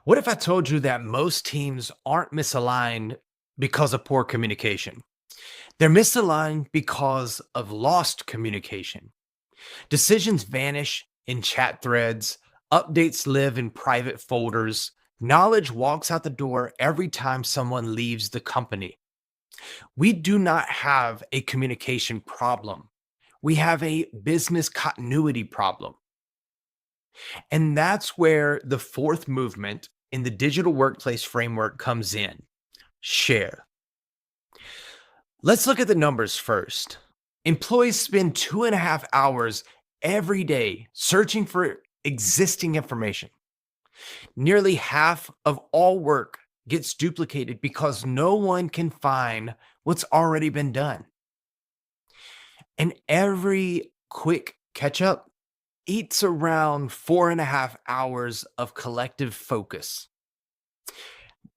What if I told you that most teams aren't misaligned because of poor communication? They're misaligned because of lost communication. Decisions vanish in chat threads, updates live in private folders, knowledge walks out the door every time someone leaves the company. We do not have a communication problem. We have a business continuity problem. And that's where the fourth movement in the digital workplace framework comes in: share. Let's look at the numbers first. Employees spend 2.5 hours every day searching for existing information. Nearly half of all work gets duplicated because no one can find what's already been done. And every quick catch up eats around 4.5 hours of collective focus.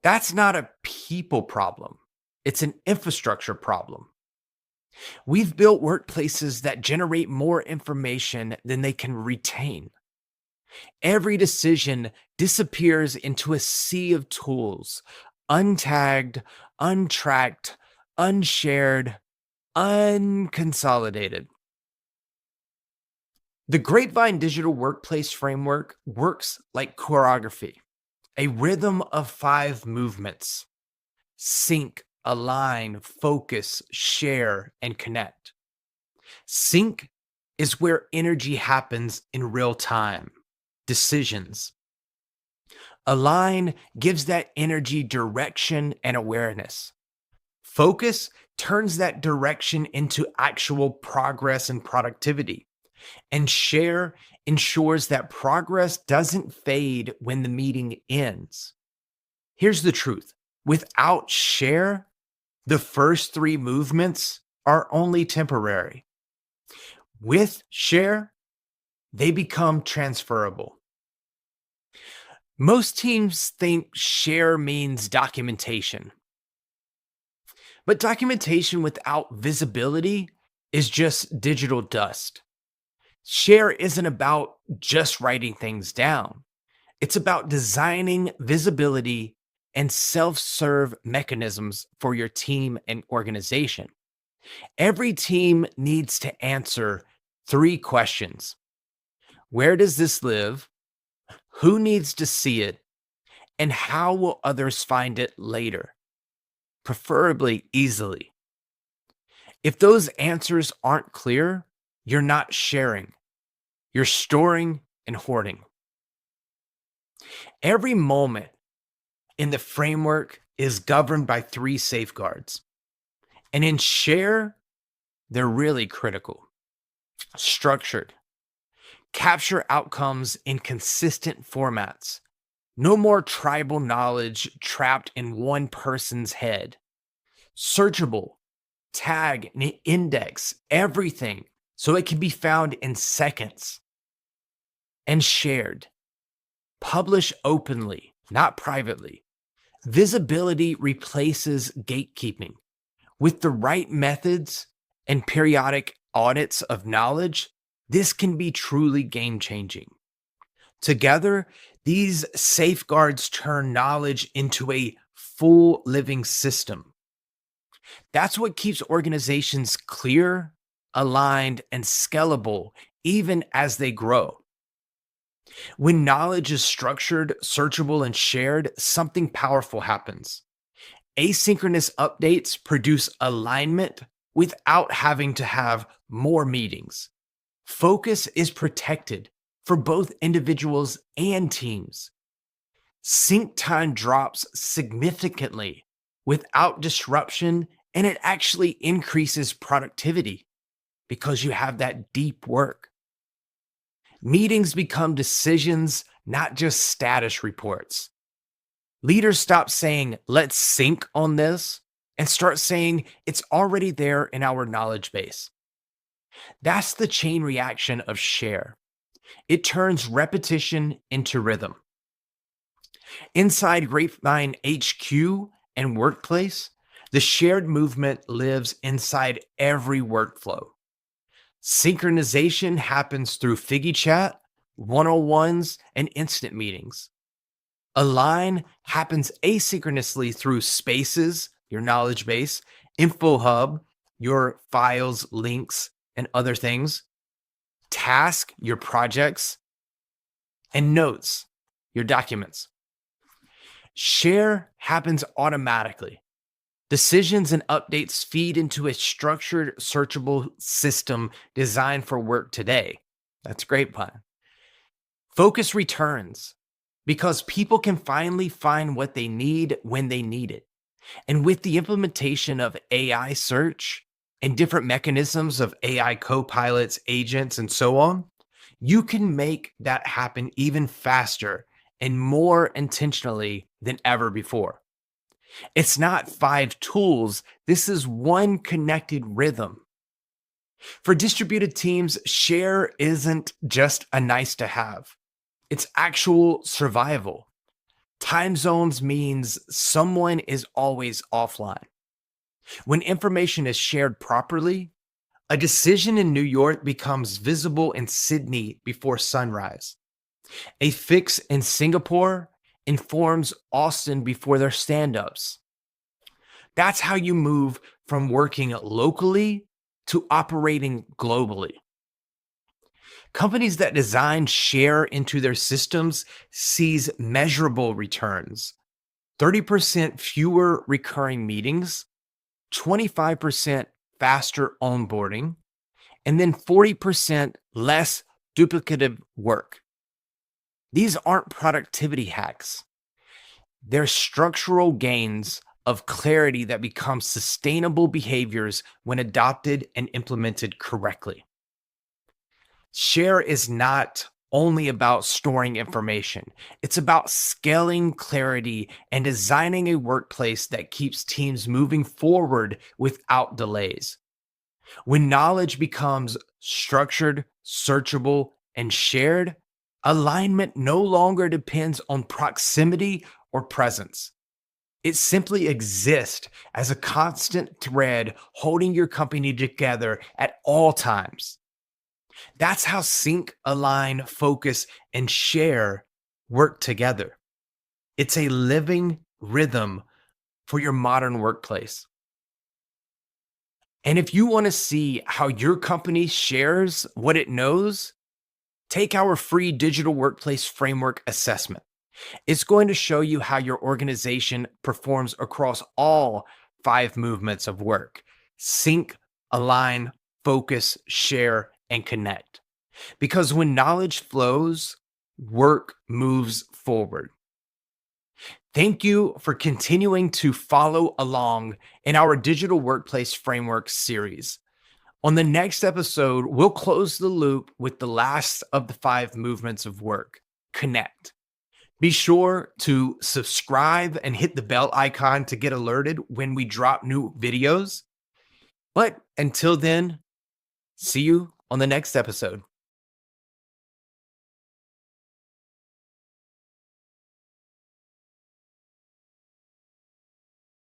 That's not a people problem, it's an infrastructure problem. We've built workplaces that generate more information than they can retain. Every decision disappears into a sea of tools, untagged, untracked, unshared, unconsolidated. The Grapevine Digital Workplace Framework works like choreography, a rhythm of 5 movements: sync, align, focus, share, and connect. Sync is where energy happens in real time, decisions. Align gives that energy direction and awareness. Focus turns that direction into actual progress and productivity. And share ensures that progress doesn't fade when the meeting ends. Here's the truth: without share, the first 3 movements are only temporary. With share, they become transferable. Most teams think share means documentation, but documentation without visibility is just digital dust. Share isn't about just writing things down. It's about designing visibility and self-serve mechanisms for your team and organization. Every team needs to answer 3 questions. Where does this live? Who needs to see it? And how will others find it later? Preferably easily. If those answers aren't clear, you're not sharing. You're storing and hoarding. Every moment in the framework is governed by 3 safeguards. And in share, they're really critical. Structured. Capture outcomes in consistent formats. No more tribal knowledge trapped in one person's head. Searchable. Tag and index everything so it can be found in seconds. And shared. Publish openly, not privately. Visibility replaces gatekeeping. With the right methods and periodic audits of knowledge, this can be truly game-changing. Together, these safeguards turn knowledge into a full living system. That's what keeps organizations clear, aligned, and scalable even as they grow. When knowledge is structured, searchable, and shared, something powerful happens. Asynchronous updates produce alignment without having to have more meetings. Focus is protected for both individuals and teams. Sync time drops significantly without disruption, and it actually increases productivity because you have that deep work. Meetings become decisions, not just status reports. Leaders stop saying, let's sync on this, and start saying, it's already there in our knowledge base. That's the chain reaction of share. It turns repetition into rhythm. Inside Grapevine HQ and Workplace, the shared movement lives inside every workflow. Synchronization happens through Figgy Chat, one-on-ones, and instant meetings. Align happens asynchronously through spaces, your knowledge base, info hub, your files, links, and other things, task, your projects, and notes, your documents. Share happens automatically. Decisions and updates feed into a structured, searchable system designed for work today. That's Grapevine. Focus returns because people can finally find what they need when they need it. And with the implementation of AI search and different mechanisms of AI co-pilots, agents, and so on, you can make that happen even faster and more intentionally than ever before. It's not 5 tools. This is one connected rhythm. For distributed teams, share isn't just a nice to have. It's actual survival. Time zones means someone is always offline. When information is shared properly, a decision in New York becomes visible in Sydney before sunrise. A fix in Singapore informs Austin before their stand-ups. That's how you move from working locally to operating globally. Companies that design share into their systems sees measurable returns. 30% fewer recurring meetings, 25% faster onboarding, and then 40% less duplicative work. These aren't productivity hacks. They're structural gains of clarity that become sustainable behaviors when adopted and implemented correctly. Share is not only about storing information. It's about scaling clarity and designing a workplace that keeps teams moving forward without delays. When knowledge becomes structured, searchable, and shared, alignment no longer depends on proximity or presence. It simply exists as a constant thread holding your company together at all times. That's how sync, align, focus, and share work together. It's a living rhythm for your modern workplace. And if you want to see how your company shares what it knows, take our free digital workplace framework assessment. It's going to show you how your organization performs across all 5 movements of work: sync, align, focus, share, and connect. Because when knowledge flows, work moves forward. Thank you for continuing to follow along in our digital workplace framework series. On the next episode, we'll close the loop with the last of the 5 movements of work: connect. Be sure to subscribe and hit the bell icon to get alerted when we drop new videos. But until then, see you on the next episode.